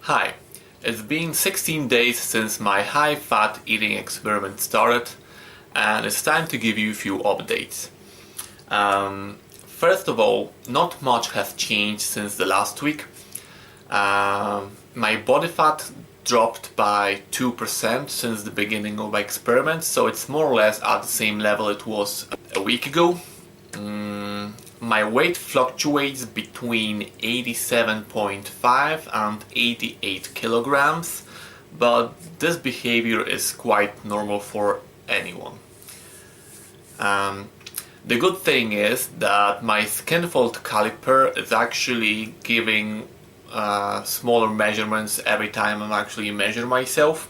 Hi, it's been 16 days since my high-fat eating experiment started, and it's time to give you a few updates. First of all, not much has changed since the last week. My body fat dropped by 2% since the beginning of my experiment, so it's more or less at the same level it was a week ago. My weight fluctuates between 87.5 and 88 kilograms, but this behavior is quite normal for anyone. The good thing is that my skin fold caliper is actually giving smaller measurements every time I actually measure myself,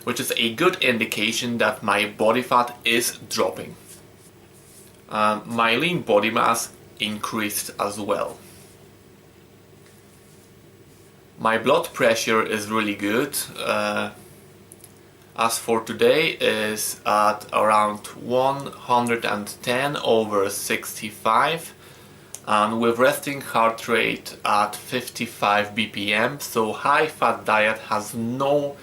which is a good indication that my body fat is dropping. My lean body mass increased as well. My blood pressure is really good. As for today is at around 110/65 and with resting heart rate at 55 BPM, so high fat diet has no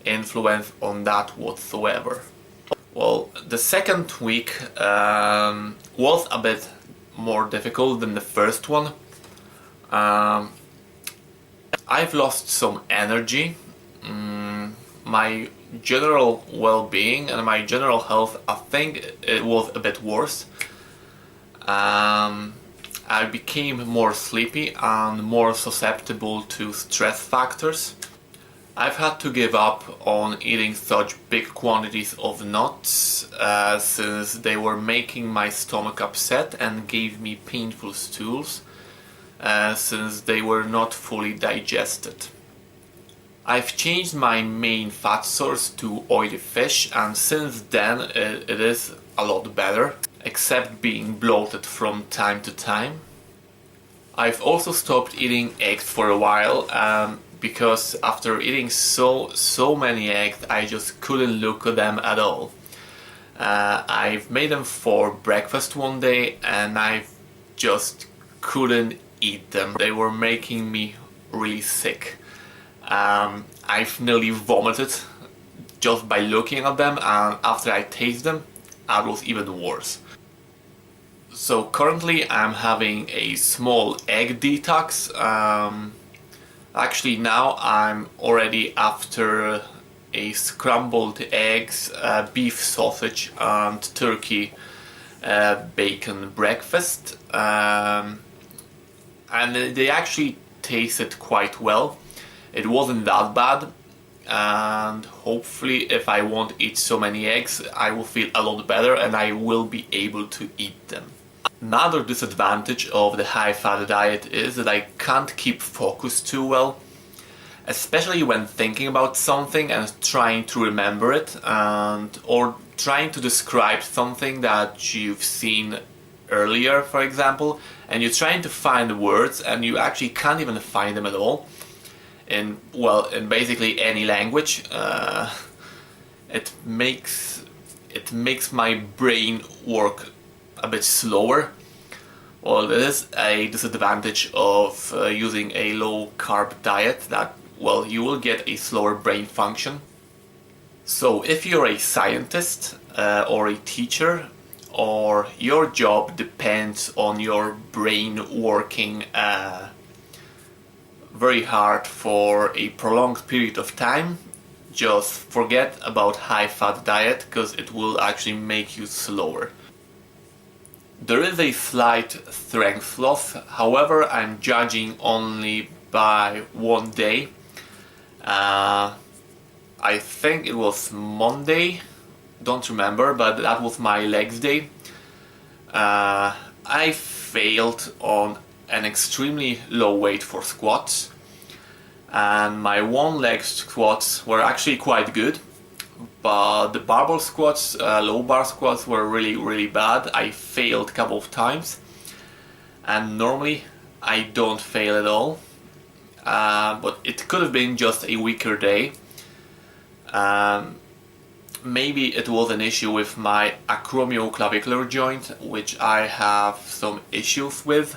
influence on that whatsoever. Well, the second week was a bit more difficult than the first one. I've lost some energy. My general well-being and my general health, I think it was a bit worse. I became more sleepy and more susceptible to stress factors. I've had to give up on eating such big quantities of nuts since they were making my stomach upset and gave me painful stools since they were not fully digested. I've changed my main fat source to oily fish, and since then it is a lot better, except being bloated from time to time. I've also stopped eating eggs for a while because after eating so many eggs, I just couldn't look at them at all. I've made them for breakfast one day and I just couldn't eat them. They were making me really sick. I've nearly vomited just by looking at them, and after I taste them, it was even worse. So currently I'm having a small egg detox. Actually now I'm already after a scrambled eggs, beef sausage and turkey bacon breakfast, and they actually tasted quite well. It wasn't that bad, and hopefully if I won't eat so many eggs I will feel a lot better and I will be able to eat them. Another disadvantage of the high-fat diet is that I can't keep focus too well, especially when thinking about something and trying to remember it, or trying to describe something that you've seen earlier, for example, and you're trying to find the words and you actually can't even find them at all in basically any language. It makes my brain work a bit slower. Well, it is a disadvantage of using a low-carb diet, that, well, you will get a slower brain function. So if you're a scientist or a teacher, or your job depends on your brain working very hard for a prolonged period of time, just forget about high-fat diet because it will actually make you slower. There is a slight strength loss, however I'm judging only by one day. I think it was Monday, don't remember, but that was my legs day. I failed on an extremely low weight for squats, and my one leg squats were actually quite good, but the barbell squats, low bar squats, were really bad. I failed a couple of times, and normally I don't fail at all, but it could have been just a weaker day. Maybe it was an issue with my acromioclavicular joint, which I have some issues with.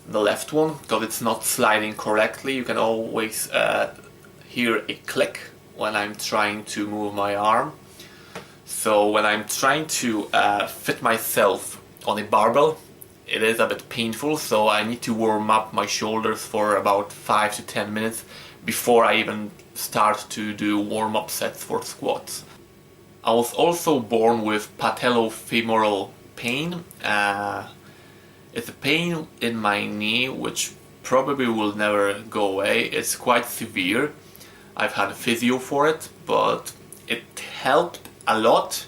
The left one, because it's not sliding correctly. You can always hear a click when I'm trying to move my arm. So when I'm trying to fit myself on a barbell, it is a bit painful, so I need to warm up my shoulders for about 5 to 10 minutes before I even start to do warm-up sets for squats. I was also born with patellofemoral pain. It's a pain in my knee which probably will never go away. It's quite severe. I've had physio for it, but it helped a lot.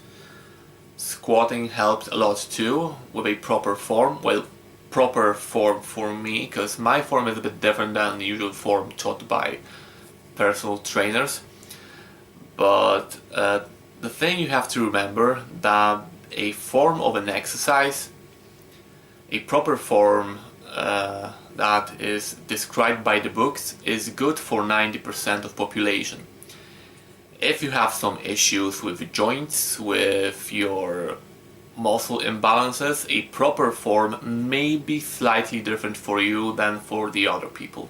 Squatting helped a lot too, with a proper form. Well, proper form for me, because my form is a bit different than the usual form taught by personal trainers. But the thing you have to remember, that a form of an exercise, a proper form that is described by the books, is good for 90% of population. If you have some issues with the joints, with your muscle imbalances, a proper form may be slightly different for you than for the other people.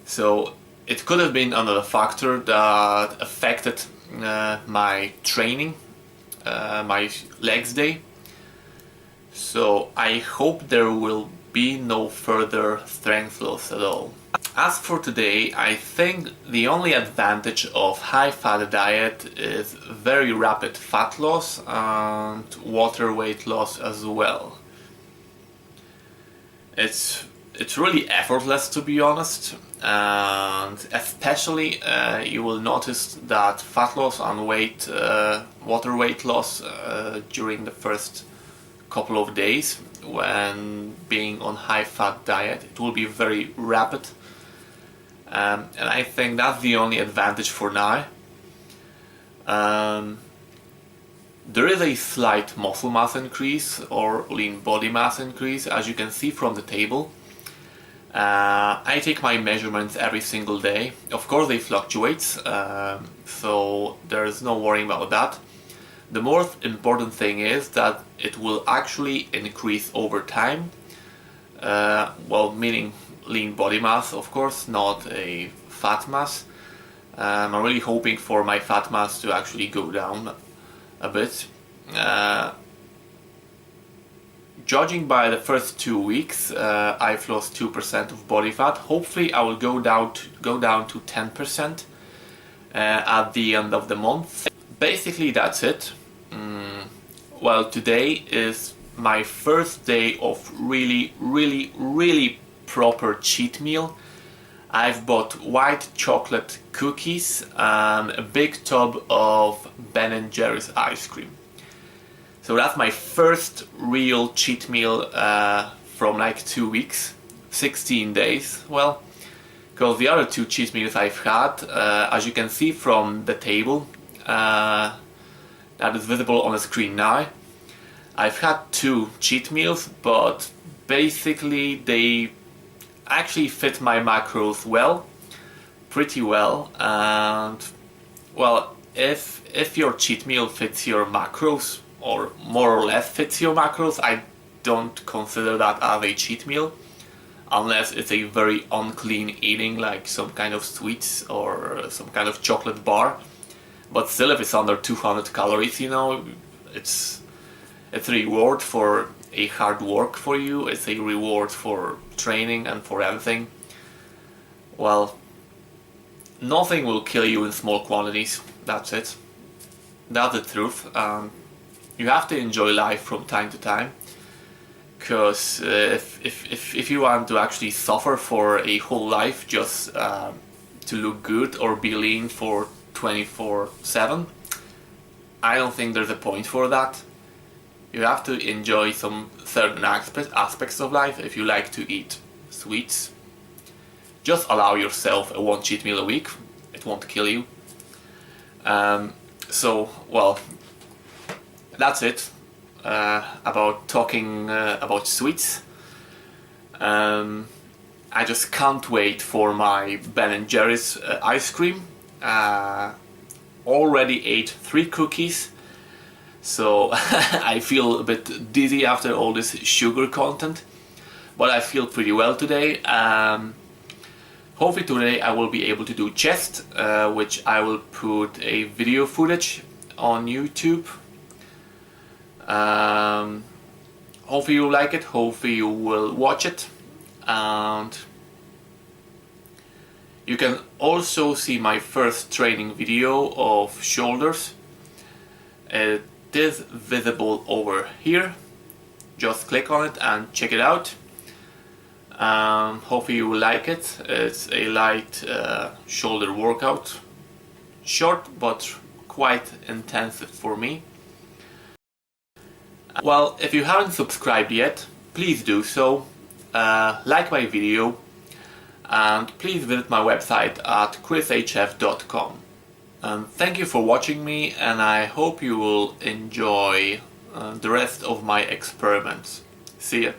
So it could have been another factor that affected my training, my legs day. So I hope there will be no further strength loss at all. As for today, I think the only advantage of high-fat diet is very rapid fat loss and water weight loss as well. It's really effortless, to be honest, and especially you will notice that fat loss and water weight loss during the first couple of days when being on high-fat diet. It will be very rapid. And I think that's the only advantage for now. There is a slight muscle mass increase or lean body mass increase, as you can see from the table. I take my measurements every single day. Of course they fluctuate, so there's no worrying about that. The most important thing is that it will actually increase over time. Well, meaning lean body mass, of course, not a fat mass. I'm really hoping for my fat mass to actually go down a bit. Judging by the first 2 weeks, I've lost 2% of body fat. Hopefully I will go down to 10% at the end of the month. Basically that's it. Well, today is my first day of really proper cheat meal. I've bought white chocolate cookies and a big tub of Ben & Jerry's ice cream. So that's my first real cheat meal from like 2 weeks, 16 days. Well, because the other 2 cheat meals I've had, as you can see from the table that is visible on the screen now, I've had 2 cheat meals, but basically they actually fit my macros well, pretty well. And well, if your cheat meal fits your macros, or more or less fits your macros, I don't consider that as a cheat meal, unless it's a very unclean eating, like some kind of sweets or some kind of chocolate bar. But still, if it's under 200 calories, you know, it's a reward for a hard work for you. It's a reward for training and for everything. Well, nothing will kill you in small quantities. That's it. That's the truth. You have to enjoy life from time to time. Because if you want to actually suffer for a whole life just to look good or be lean for 24/7, I don't think there's a point for that. You have to enjoy some certain aspects of life. If you like to eat sweets, just allow yourself a 1 cheat meal a week. It won't kill you. So, well, that's it about talking about sweets. I just can't wait for my Ben & Jerry's ice cream. Already ate 3 cookies, so I feel a bit dizzy after all this sugar content, but I feel pretty well today. Hopefully today I will be able to do chest, which I will put a video footage on YouTube. Hopefully you like it, hopefully you will watch it, and you can also see my first training video of shoulders. It is visible over here. Just click on it and check it out. Hopefully you will like it. It's a light shoulder workout. Short but quite intensive for me. Well, if you haven't subscribed yet, please do so. Like my video and please visit my website at chrishf.com. Thank you for watching me, and I hope you will enjoy the rest of my experiments. See ya!